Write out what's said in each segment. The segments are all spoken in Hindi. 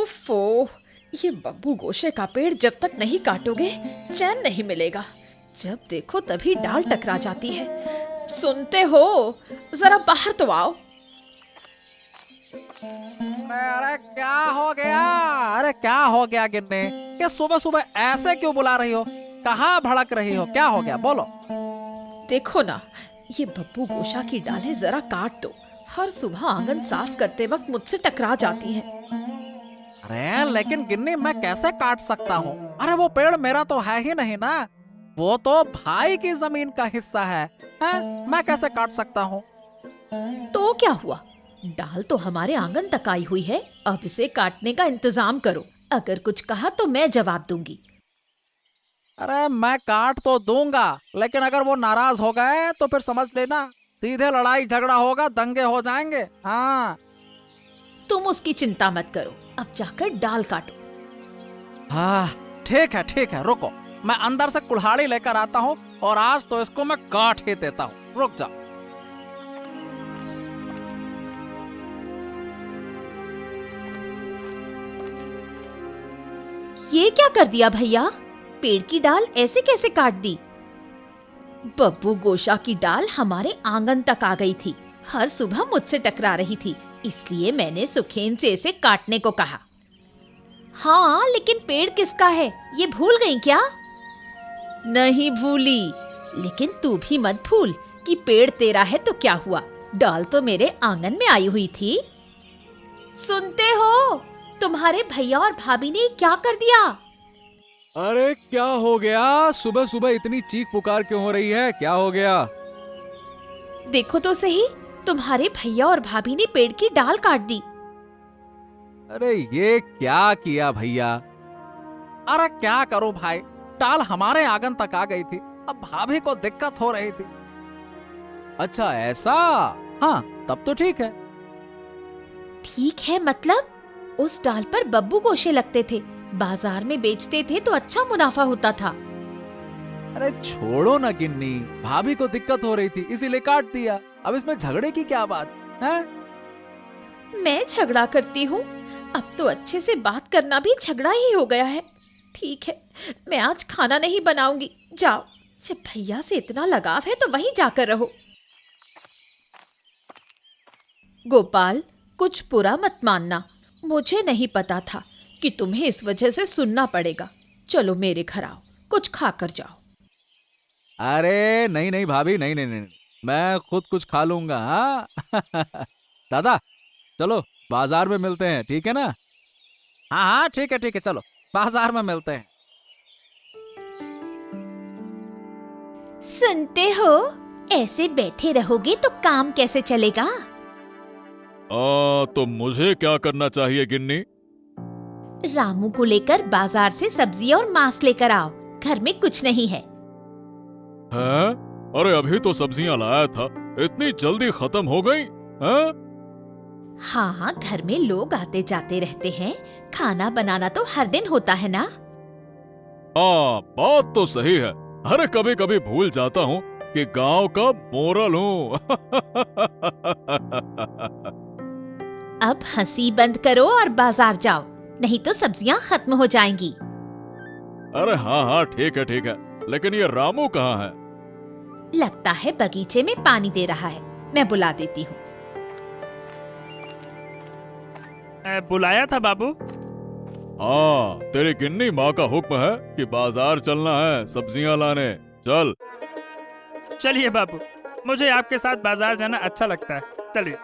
ओफो, ये बब्बू गोशे का पेड़ जब तक नहीं काटोगे चैन नहीं मिलेगा। जब देखो तभी डाल टकरा जाती है। सुनते हो, जरा बाहर तो आओ। अरे क्या हो गया? अरे क्या हो गया गिन्नी? क्या सुबह सुबह ऐसे क्यों बुला रही हो? कहाँ भड़क रही हो? क्या हो गया बोलो। देखो ना, ये बब्बू गोशा की डालें जरा काट दो। हर सुबह आंगन साफ करते वक्त मुझसे टकरा जाती हैं। अरे लेकिन गिन्नी मैं कैसे काट सकता हूँ? अरे वो पेड़ मेरा तो है ही नहीं ना, वो तो भाई की जमीन का हिस्सा है। मैं कैसे काट सकता हूँ? तो क्या हुआ, डाल तो हमारे आंगन तक आई हुई है। अब इसे काटने का इंतजाम करो। अगर कुछ कहा तो मैं जवाब दूंगी। अरे मैं काट तो दूंगा, लेकिन अगर वो नाराज हो गए तो फिर समझ लेना सीधे लड़ाई झगड़ा होगा, दंगे हो जाएंगे। हाँ तुम उसकी चिंता मत करो, अब जाकर डाल काटो। हाँ, ठीक है, रुको। मैं अंदर से कुल्हाड़ी लेकर आता हूँ और आज तो इसको मैं काट ही देता हूँ। रुक जा। ये क्या कर दिया भैया? पेड़ की डाल ऐसे कैसे काट दी? बब्बू गोशा की डाल हमारे आंगन तक आ गई थी। हर सुबह मुझसे टकरा रही थी, इसलिए मैंने सुखेन से इसे काटने को कहा। हाँ, लेकिन पेड़ किसका है ये भूल गई क्या? नहीं भूली, लेकिन तू भी मत भूल कि पेड़ तेरा है तो क्या हुआ, डाल तो मेरे आंगन में आई हुई थी। सुनते हो, तुम्हारे भैया और भाभी ने क्या कर दिया? अरे क्या हो गया? सुबह सुबह इतनी चीख पुकार क्यों हो रही है? क्या हो गया? देखो तो सही, तुम्हारे भैया और भाभी ने पेड़ की डाल काट दी। अरे ये क्या किया भैया? अरे क्या करूं भाई, डाल हमारे आंगन तक आ गई थी, अब भाभी को दिक्कत हो रही थी। अच्छा ऐसा? हाँ तब तो ठीक है। ठीक है मतलब? उस डाल पर बब्बू गोशे लगते थे, बाजार में बेचते थे तो अच्छा मुनाफा होता था। अरे छोड़ो ना गिन्नी, भाभी को दिक्कत हो रही थी इसीलिए काट दिया। अब इसमें झगड़े की क्या बात है? मैं झगड़ा करती हूँ? अब तो अच्छे से बात करना भी झगड़ा ही हो गया है। ठीक है, मैं आज खाना नहीं बनाऊंगी। जाओ, जब भैया से इतना लगाव है तो वहीं जाकर रहो। गोपाल, कुछ बुरा मत मानना, मुझे नहीं पता था कि तुम्हें इस वजह से सुनना पड़ेगा। चलो मेरे घर आओ, कुछ खाकर जाओ। अरे नहीं नहीं भाभी, नहीं नहीं नहीं, मैं खुद कुछ खा लूंगा। हाँ दादा चलो बाजार में मिलते हैं, ठीक है ना? हाँ हाँ ठीक है, चलो बाजार में मिलते हैं। सुनते हो, ऐसे बैठे रहोगे तो काम कैसे चलेगा? तो मुझे क्या करना चाहिए गिन्नी? रामू को लेकर बाजार से सब्जी और मांस लेकर आओ, घर में कुछ नहीं है। हैं? अरे अभी तो सब्जियां लाया था, इतनी जल्दी खत्म हो गई? हैं? हाँ, घर में लोग आते जाते रहते हैं, खाना बनाना तो हर दिन होता है ना। हाँ बात तो सही है। अरे कभी कभी भूल जाता हूँ कि गांव का मोरल हूँ। अब हंसी बंद करो और बाजार जाओ, नहीं तो सब्जियां खत्म हो जाएंगी। अरे हाँ ठीक है, लेकिन ये रामू कहाँ है? लगता है बगीचे में पानी दे रहा है, मैं बुला देती हूँ। बुलाया था बाबू? हाँ, तेरी गिन्नी माँ का हुक्म है कि बाजार चलना है सब्जियां लाने। चल। चलिए बाबू, मुझे आपके साथ बाजार जाना अच्छा लगता है, चलिए।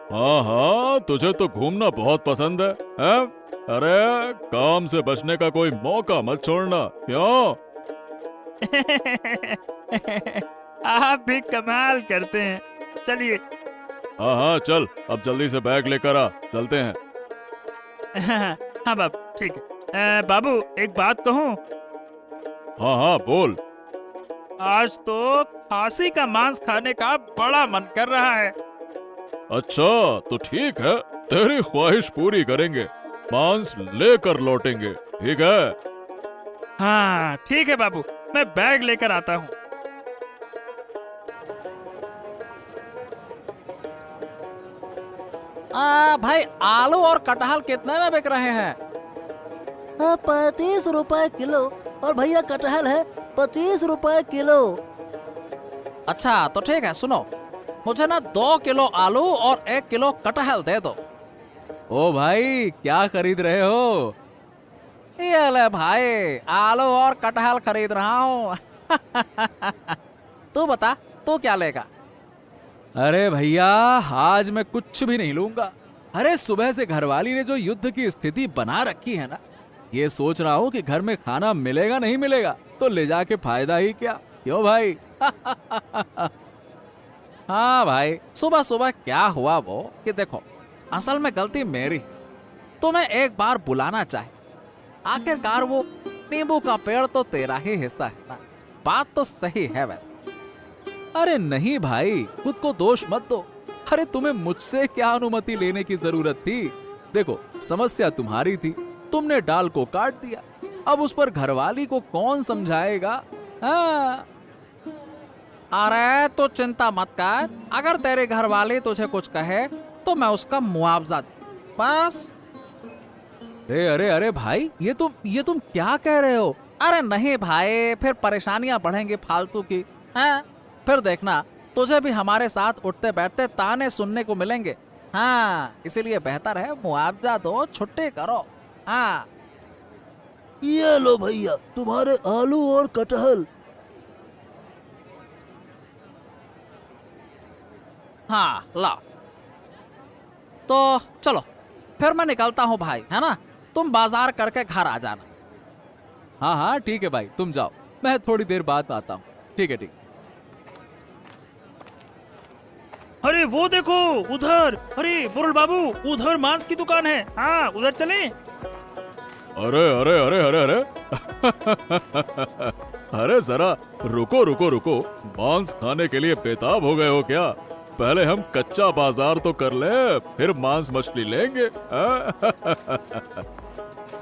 हाँ तुझे तो घूमना बहुत पसंद है, हैं? अरे काम से बचने का कोई मौका मत छोड़ना, क्यों? आप भी कमाल करते हैं, चलिए। हाँ चल, अब जल्दी से बैग लेकर आ, चलते हैं। हाँ बाबू ठीक है। बाबू एक बात कहूँ? हाँ बोल। आज तो खांसी का मांस खाने का बड़ा मन कर रहा है। अच्छा तो ठीक है, तेरी ख्वाहिश पूरी करेंगे, मांस लेकर लौटेंगे, ठीक है? हाँ ठीक है बाबू, मैं बैग लेकर आता हूँ। भाई आलू और कटहल कितने में बिक रहे हैं? 35 रुपए किलो। और भैया कटहल है 25 रुपए किलो। अच्छा तो ठीक है, सुनो, मुझे ना 2 किलो आलू और 1 किलो कटहल दे दो। ओ भाई, क्या खरीद रहे हो? ये ले भाई, आलू और कटहल खरीद रहा हूँ। तू बता, तू क्या लेगा? अरे भैया, आज मैं कुछ भी नहीं लूंगा। अरे सुबह से घरवाली ने जो युद्ध की स्थिति बना रखी है ना, ये सोच रहा हूँ कि घर में खाना मिलेगा नहीं मिलेगा तो ले जाके फायदा ही क्या। क्यों भाई? हाँ भाई, सुबह सुबह क्या हुआ वो कि देखो, असल में गलती मेरी। तुम्हें एक बार बुलाना चाहिए। आखिरकार वो नींबू का पेड़ तो तेरा ही हिस्सा है ना। बात तो सही है वैसे। अरे नहीं भाई, खुद को दोष मत दो। अरे तुम्हें मुझसे क्या अनुमति लेने की जरूरत थी? देखो, समस्या तुम्हारी थी, तुमने डाल को काट दिया। अब उस पर घरवाली को कौन समझाएगा? हाँ। अरे तो चिंता मत कर, अगर तेरे घरवाले तुझे कुछ कहे तो मैं उसका मुआवजा दूं, बस। अरे अरे अरे भाई, ये तुम क्या कह रहे हो? अरे नहीं भाई, फिर परेशानियां बढ़ेंगी फालतू की। हाँ, फिर देखना, तुझे भी हमारे साथ उठते बैठते ताने सुनने को मिलेंगे। हाँ, इसीलिए बेहतर है मुआवजा दो, छुट्टी करो। हाँ। ये लो भैया तुम्हारे आलू और कटहल। हाँ लाओ। तो चलो, फिर मैं निकलता हूँ भाई, है ना? तुम बाजार करके घर आ जाना। हाँ हाँ ठीक है भाई, तुम जाओ, मैं थोड़ी देर बाद आता हूँ। ठीक है, ठीक। अरे वो देखो उधर, अरे मुरल बाबू, उधर मांस की दुकान है। हाँ, उधर चलें? अरे अरे अरे अरे अरे अरे जरा रुको रुको रुको, मांस खाने के लिए बेताब हो गए हो क्या? पहले हम कच्चा बाजार तो कर ले, फिर मांस मछली लेंगे।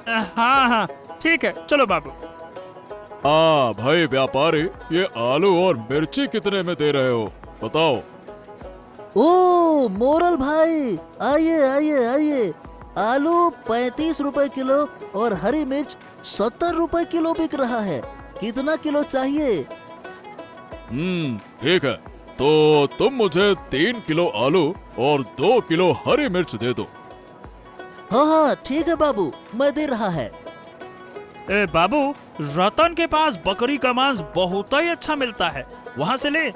हाँ हाँ ठीक है, चलो बाबू। हाँ भाई व्यापारी, ये आलू और मिर्ची कितने में दे रहे हो बताओ? ओ मोरल भाई, आइए आइए आइए। आलू 35 रुपए किलो और हरी मिर्च 70 रुपए किलो बिक रहा है। कितना किलो चाहिए? ठीक है, तो तुम मुझे 3 किलो आलू और 2 किलो हरी मिर्च दे दो। हाँ हाँ ठीक है बाबू, मैं दे रहा है। ए बाबू, रतन के पास बकरी का मांस बहुत ही अच्छा मिलता है, वहाँ से ले।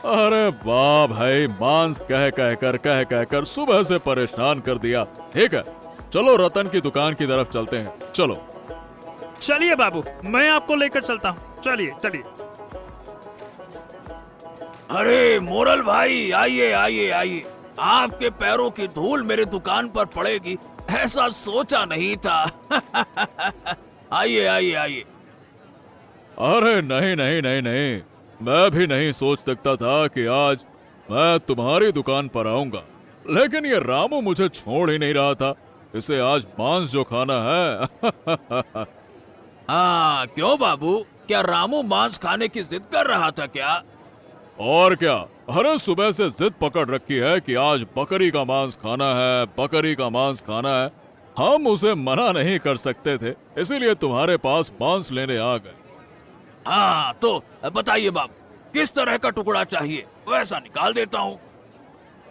अरे वाह भाई, मांस कह कर सुबह से परेशान कर दिया। ठीक है, चलो रतन की दुकान की तरफ चलते हैं, चलो। चलिए बाबू, मैं आपको लेकर चलता हूँ, चलिए चलिए। अरे मोरल भाई, आइए आइए आइए। आपके पैरों की धूल मेरी दुकान पर पड़ेगी, ऐसा सोचा नहीं था। आइए आइए आइए। अरे नहीं नहीं नहीं नहीं, मैं भी नहीं सोच सकता था कि आज मैं तुम्हारी दुकान पर आऊंगा, लेकिन ये रामू मुझे छोड़ ही नहीं रहा था। इसे आज मांस जो खाना है। हाँ क्यों बाबू, क्या रामू मांस खाने की जिद कर रहा था क्या? और क्या, अरे सुबह से जिद पकड़ रखी है कि आज बकरी का मांस खाना है, बकरी का मांस खाना है। हम उसे मना नहीं कर सकते थे, इसीलिए तुम्हारे पास मांस लेने आ गए। हाँ तो बताइए बाबू, किस तरह का टुकड़ा चाहिए, वैसा निकाल देता हूँ।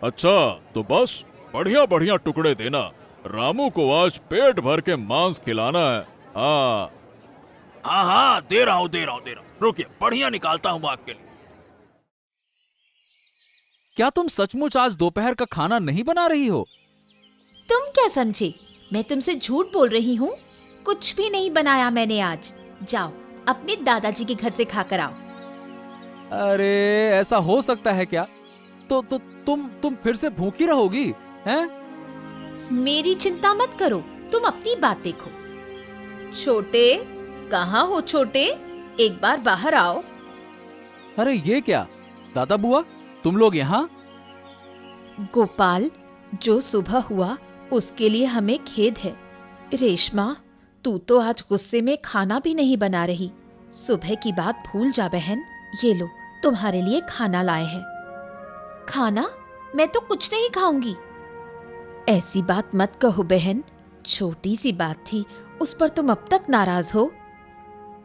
अच्छा तो बस बढ़िया बढ़िया टुकड़े देना, रामू को आज पेट भर के मांस खिलाना है। हाँ हाँ हाँ, दे रहा हूँ। रुकिए, बढ़िया निकालता हूँ आपके लिए। क्या तुम सचमुच आज दोपहर का खाना नहीं बना रही हो? तुम क्या समझे, मैं तुमसे झूठ बोल रही हूँ? कुछ भी नहीं बनाया मैंने आज। जाओ अपने दादाजी के घर से खाकर आओ। अरे ऐसा हो सकता है क्या? तो तुम फिर से भूखी रहोगी हैं? मेरी चिंता मत करो, तुम अपनी बात देखो। छोटे, कहाँ हो छोटे? एक बार बाहर आओ। अरे ये क्या दादा बुआ, तुम लोग यहाँ? गोपाल, जो सुबह हुआ उसके लिए हमें खेद है। रेशमा, तू तो आज गुस्से में खाना भी नहीं बना रही। सुबह की बात भूल जा बहन। ये लो, तुम्हारे लिए खाना लाए हैं। खाना? मैं तो कुछ नहीं खाऊंगी। ऐसी बात मत कहो बहन, छोटी सी बात थी, उस पर तुम अब तक नाराज हो।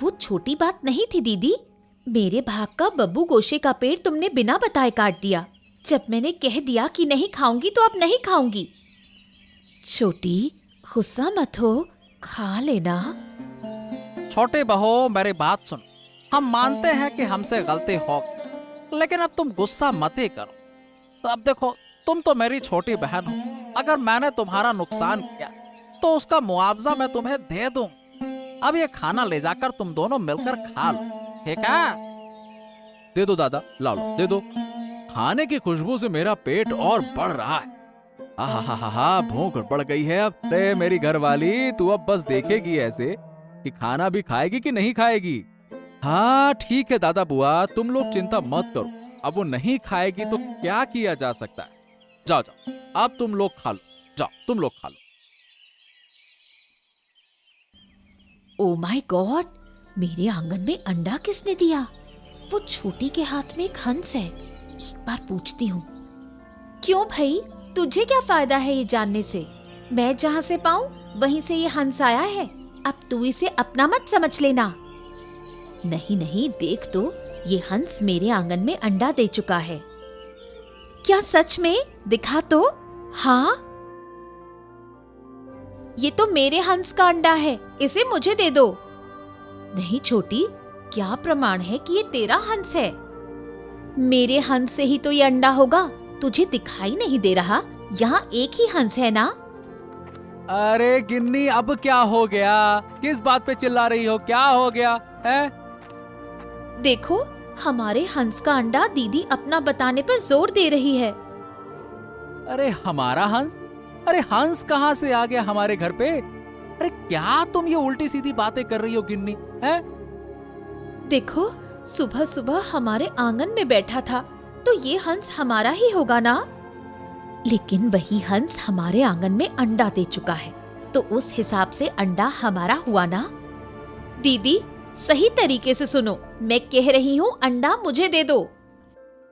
वो छोटी बात नहीं थी दीदी, मेरे भाग का बब्बू गोशे का पेड़ तुमने बिना बताए काट दिया। जब मैंने कह दिया कि नहीं खाऊंगी तो अब नहीं खाऊंगी। छोटी, गुस्सा मत हो, खा लेना। छोटे बहू मेरी बात सुन, हम मानते हैं कि हमसे गलती हो, लेकिन अब तुम गुस्सा मत ही करो। तो अब देखो, तुम तो मेरी छोटी बहन हो, अगर मैंने तुम्हारा नुकसान किया तो उसका मुआवजा मैं तुम्हें दे दूं। अब ये खाना ले जाकर तुम दोनों मिलकर खा लो, ठीक है? दे दो दादा, लाओ लो, दे दो। खाने की खुशबू से मेरा पेट और बढ़ रहा है। आहा, भूख बढ़ गई है अब। अरे मेरी घरवाली, तू अब बस देखेगी ऐसे कि खाना भी खाएगी कि नहीं खाएगी। हाँ ठीक है दादा बुआ, तुम लोग चिंता मत करो। अब वो नहीं खाएगी तो क्या किया जा सकता है। जाओ जाओ, अब तुम लोग खा लो, जाओ तुम लोग खा लो। ओ माय गॉड, मेरे आंगन में अंडा किसने दिया? वो छोटी के हाथ में एक हंस है, एक बार पूछती हूँ। क्यों भाई, तुझे क्या फायदा है ये जानने से? मैं जहाँ से पाऊँ वहीं से ये हंस आया है। अब तू इसे अपना मत समझ लेना। नहीं नहीं, देख तो, ये हंस मेरे आंगन में अंडा दे चुका है। क्या सच में? दिखा तो। हाँ, ये तो मेरे हंस का अंडा है, इसे मुझे दे दो। नहीं छोटी, क्या प्रमाण है कि ये तेरा हंस है? मेरे हंस से ही तो ये अंडा होगा, तुझे दिखाई नहीं दे रहा? यहाँ एक ही हंस है ना? अरे गिन्नी, अब क्या हो गया? किस बात पे चिल्ला रही हो? क्या हो गया है? देखो, हमारे हंस का अंडा दीदी अपना बताने पर जोर दे रही है। अरे हमारा हंस? अरे हंस कहाँ से आ गया हमारे घर पे? अरे क्या तुम ये उल्टी सीधी बातें कर रही हो गिन्नी, हैं? देखो, सुबह सुबह हमारे आंगन में बैठा था, तो ये हंस हमारा ही होगा ना? लेकिन वही हंस हमारे आंगन में अंडा दे चुका है, तो उस हिसाब से अंडा हमारा हुआ ना? दीदी, सही तरीके से सुनो, मैं कह रही हूँ अंडा मुझे दे दो।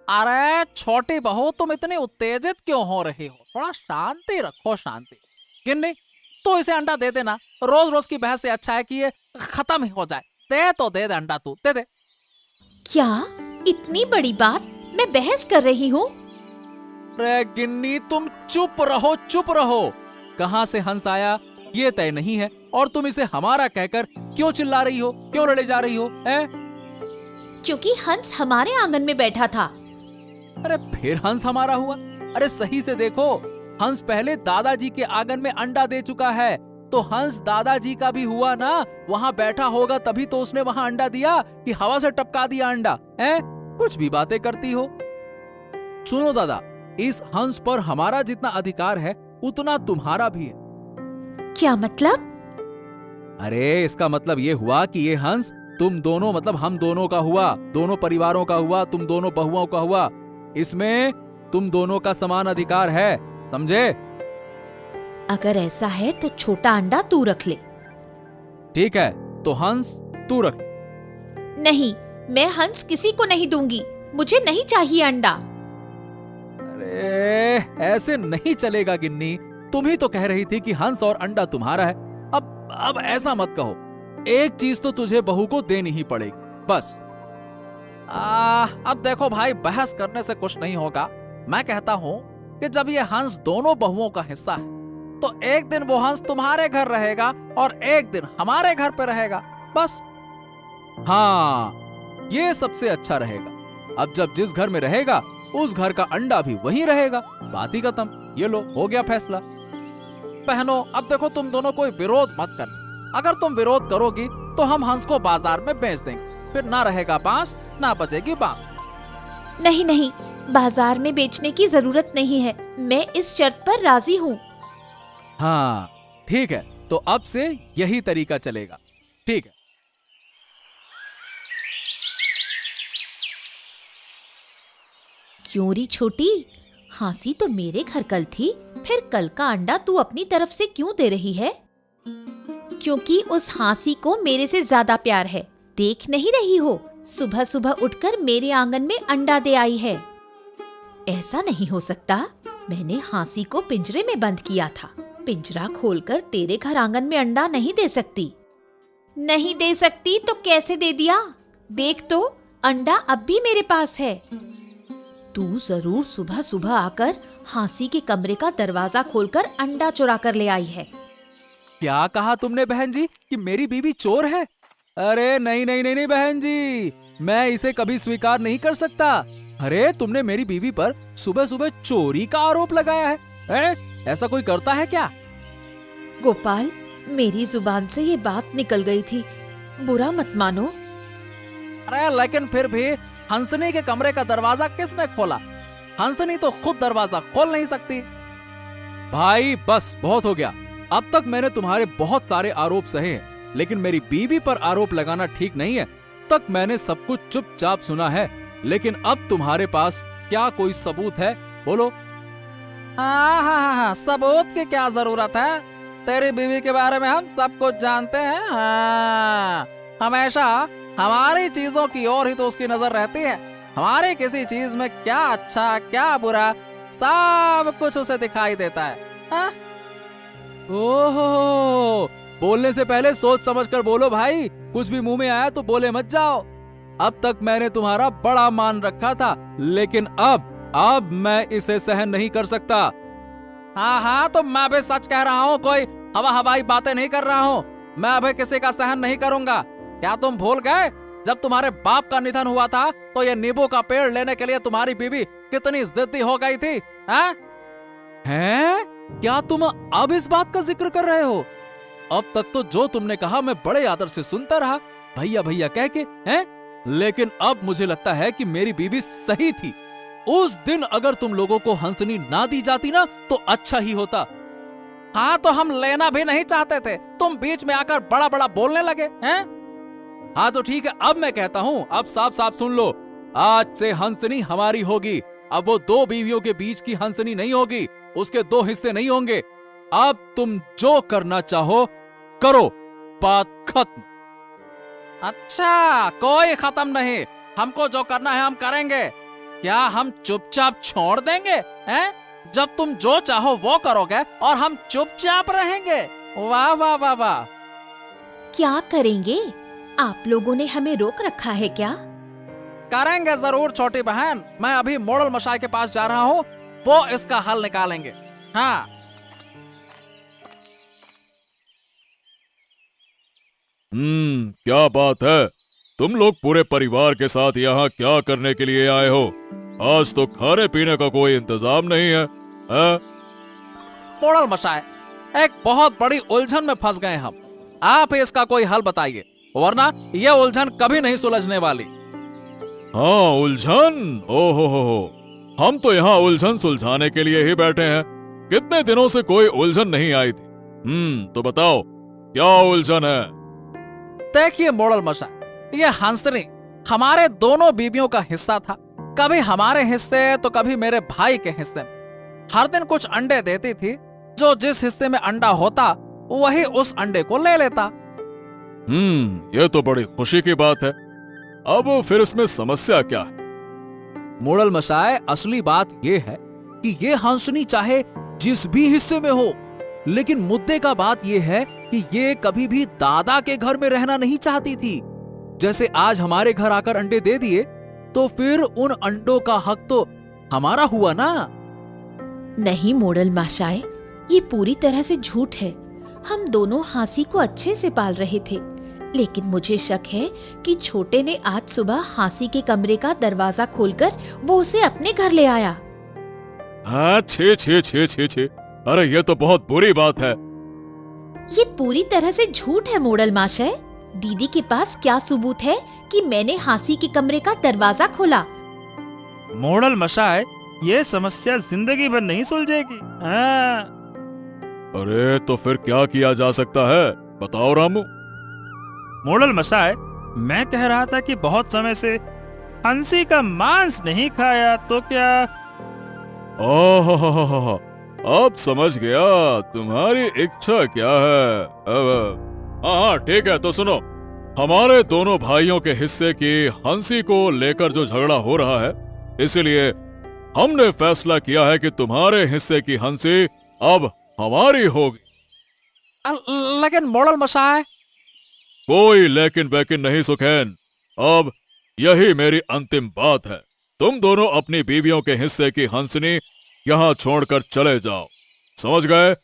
अरे छोटी बहू, तुम इतनी उत्तेजित क्यों हो रही हो? थोड़ा शांति रखो, शांति। गिन्नी, तो इसे अंडा दे देना। रोज रोज की बहस से अच्छा है कि ये खत्म ही हो जाए। दे तो दे अंडा, तू दे दे। क्या इतनी बड़ी बात? मैं बहस कर रही हूँ। अरे गिन्नी, तुम चुप रहो, चुप रहो। कहाँ से हंस आया ये तय नहीं है, और तुम इसे हमारा कहकर क्यों चिल्ला रही हो, क्यों लड़े जा रही हो, हैं? क्योंकि हंस हमारे आंगन में बैठा था। अरे फिर हंस हमारा हुआ? अरे सही से देखो, हंस पहले दादाजी के आंगन में अंडा दे चुका है, तो हंस दादाजी का भी हुआ ना। वहाँ बैठा होगा तभी तो उसने वहाँ अंडा दिया, कि हवा से टपका दिया अंडा, हैं? कुछ भी बातें करती हो। सुनो दादा, इस हंस पर हमारा जितना अधिकार है उतना तुम्हारा भी है। क्या मतलब? अरे इसका मतलब ये हुआ कि ये हंस तुम दोनों, मतलब हम दोनों का हुआ, दोनों परिवारों का हुआ, तुम दोनों बहुओं का हुआ। इसमें तुम दोनों का समान अधिकार है, समझे? अगर ऐसा है तो छोटा अंडा तू रख ले। ठीक है, तो हंस तू रख। नहीं, मैं हंस किसी को नहीं दूंगी, मुझे नहीं चाहिए अंडा। अरे ऐसे नहीं चलेगा गिन्नी, तुम ही तो कह रही थी कि हंस और अंडा तुम्हारा है। अब ऐसा मत कहो, एक चीज तो तुझे बहू को देनी ही पड़ेगी, बस। अब देखो भाई, बहस करने से कुछ नहीं होगा। मैं कहता हूँ कि जब ये हंस दोनों बहुओं का हिस्सा है, तो एक दिन वो हंस तुम्हारे घर रहेगा और एक दिन हमारे घर पे रहेगा, बस। हाँ, ये सबसे अच्छा रहेगा। अब जब जिस घर में रहेगा उस घर का अंडा भी वहीं रहेगा, बात ही खत्म। ये लो, हो गया फैसला। बहनों, अब देखो, तुम दोनों कोई विरोध मत करना। अगर तुम विरोध करोगी तो हम हंस को बाजार में बेच देंगे, फिर ना रहेगा बांस ना बजेगी बांस। नहीं नहीं, बाजार में बेचने की जरूरत नहीं है, मैं इस शर्त पर राजी हूँ। हाँ ठीक है, तो अब से यही तरीका चलेगा, ठीक है? क्यों री छोटी, हाँसी तो मेरे घर कल थी, फिर कल का अंडा तू अपनी तरफ से क्यों दे रही है? क्योंकि उस हाँसी को मेरे से ज्यादा प्यार है। देख नहीं रही हो, सुबह सुबह उठकर मेरे आंगन में अंडा दे आई है। ऐसा नहीं हो सकता। मैंने हांसी को पिंजरे में बंद किया था। पिंजरा खोलकर तेरे घर आंगन में अंडा नहीं दे सकती। नहीं दे सकती तो कैसे दे दिया? देख तो, अंडा अब भी मेरे पास है। तू जरूर सुबह सुबह आकर हांसी के कमरे का दरवाजा खोलकर अंडा चुरा कर ले आई है। क्या कहा तुमने बहन जी कि मेरी बीवी चोर है? अरे नहीं नहीं नहीं नहीं बहन जी, मैं इसे कभी स्वीकार नहीं कर सकता। अरे तुमने मेरी बीवी पर सुबह सुबह चोरी का आरोप लगाया है? ऐसा कोई करता है क्या? गोपाल, मेरी जुबान से ये बात निकल गई थी, बुरा मत मानो। अरे लेकिन फिर भी हंसनी के कमरे का दरवाजा किसने खोला? हंसनी तो खुद दरवाजा खोल नहीं सकती। भाई बस बहुत हो गया। अब तक मैंने तुम्हारे बहुत सारे आरोप सहे हैं, लेकिन मेरी बीवी पर आरोप लगाना ठीक नहीं है। तक मैंने सब कुछ चुपचाप सुना है, लेकिन अब तुम्हारे पास क्या कोई सबूत है? बोलो। हाँ, सबूत की क्या जरूरत है? तेरी बीवी के बारे में हम सब कुछ जानते हैं। हाँ, हमेशा हमारी चीजों की ओर ही तो उसकी नजर रहती है। हमारे किसी चीज में क्या अच्छा क्या बुरा सब कुछ उसे दिखाई देता है। हाँ? ओहो, बोलने से पहले सोच समझ कर बोलो भाई। कुछ भी मुंह में आया तो बोले मत जाओ। अब तक मैंने तुम्हारा बड़ा मान रखा था, लेकिन अब मैं इसे सहन नहीं कर सकता। हाँ, तो मैं भी सच कह रहा हूँ, कोई हवाई बातें नहीं कर रहा हूँ। मैं अभी किसी का सहन नहीं करूंगा। क्या तुम भूल गए जब तुम्हारे बाप का निधन हुआ था तो ये नींबू का पेड़ लेने के लिए तुम्हारी बीवी कितनी जिद्दी हो गई थी? हैं? क्या तुम अब इस बात का जिक्र कर रहे हो? अब तक तो जो तुमने कहा मैं बड़े आदर से सुनता रहा, भैया भैया कह के, हैं? लेकिन अब मुझे लगता है कि मेरी बीवी सही थी। उस दिन अगर तुम लोगों को हंसनी ना दी जाती ना तो अच्छा ही होता। हाँ, तो हम लेना भी नहीं चाहते थे, तुम बीच में आकर बड़ा बड़ा बोलने लगे हैं। हाँ तो ठीक है, अब मैं कहता हूँ, अब साफ साफ सुन लो। आज से हंसनी हमारी होगी। अब वो दो बीवियों के बीच की हंसनी नहीं होगी, उसके दो हिस्से नहीं होंगे। अब तुम जो करना चाहो करो, बात खत्म। अच्छा, कोई खत्म नहीं। हमको जो करना है हम करेंगे। क्या हम चुपचाप छोड़ देंगे? हैं? जब तुम जो चाहो वो करोगे और हम चुपचाप रहेंगे। वाह वाह वाह वाह। क्या करेंगे? आप लोगों ने हमें रोक रखा है क्या? करेंगे जरूर छोटी बहन। मैं अभी मोड़ल मशाई के पास जा रहा हूँ, वो इसका हल निकालेंगे। हाँ। क्या बात है? तुम लोग पूरे परिवार के साथ यहाँ क्या करने के लिए आए हो? आज तो खाने पीने का कोई इंतजाम नहीं है, हैं? मोड़ल मशाई, एक बहुत बड़ी उलझन में फंस गए हम। आप ही इसका कोई हल बताइए, वरना यह उलझन कभी नहीं सुलझने वाली। हाँ, उलझन? ओहो हो, हम तो यहाँ उलझन सुलझाने के लिए ही बैठे हैं। कितने दिनों से कोई उलझन नहीं आई थी। तो बताओ क्या उलझन है? देखिए मोड़ल मशाई, ये हंसनी हमारे दोनों बीवियों का हिस्सा था। कभी हमारे हिस्से तो कभी मेरे भाई के हिस्से में। हर दिन कुछ अंडे देती थी, जो जिस हिस्से में अंडा होता वही उस अंडे को ले लेता। ये तो बड़ी खुशी की बात है। अब फिर इसमें समस्या क्या है? मोड़ल मशाई, असली बात ये है कि ये हंसनी चाहे जिस भी हिस्से में हो, लेकिन मुद्दे का बात ये है कि ये कभी भी दादा के घर में रहना नहीं चाहती थी। जैसे आज हमारे घर आकर अंडे दे दिए तो फिर उन अंडों का हक तो हमारा हुआ ना। नहीं मोड़ल माशाए, ये पूरी तरह से झूठ है। हम दोनों हांसी को अच्छे से पाल रहे थे, लेकिन मुझे शक है कि छोटे ने आज सुबह हांसी के कमरे का दरवाजा खोलकर वो उसे अपने घर ले आया। हाँ, छे छे छे छे छे, अरे ये तो बहुत बुरी बात है। ये पूरी तरह से झूठ है मोड़ल माशाए। दीदी के पास क्या सबूत है कि मैंने हांसी के कमरे का दरवाजा खोला? मोड़ल मशाए, ये समस्या जिंदगी भर नहीं सुलझेगी। हाँ। अरे तो फिर क्या किया जा सकता है, बताओ रामू। मोड़ल मशाए, मैं कह रहा था कि बहुत समय से हंसी का मांस नहीं खाया, तो क्या? ओह, अब समझ गया तुम्हारी इच्छा क्या है। अब हाँ ठीक है, तो सुनो, हमारे दोनों भाइयों के हिस्से की हंसी को लेकर जो झगड़ा हो रहा है, इसलिए हमने फैसला किया है कि तुम्हारे हिस्से की हंसी अब हमारी होगी। लेकिन मोड़ल मशाए, कोई लेकिन वैकिन नहीं सुखैन। अब यही मेरी अंतिम बात है। तुम दोनों अपनी बीवियों के हिस्से की हंसनी यहां छोड़कर चले जाओ, समझ गए?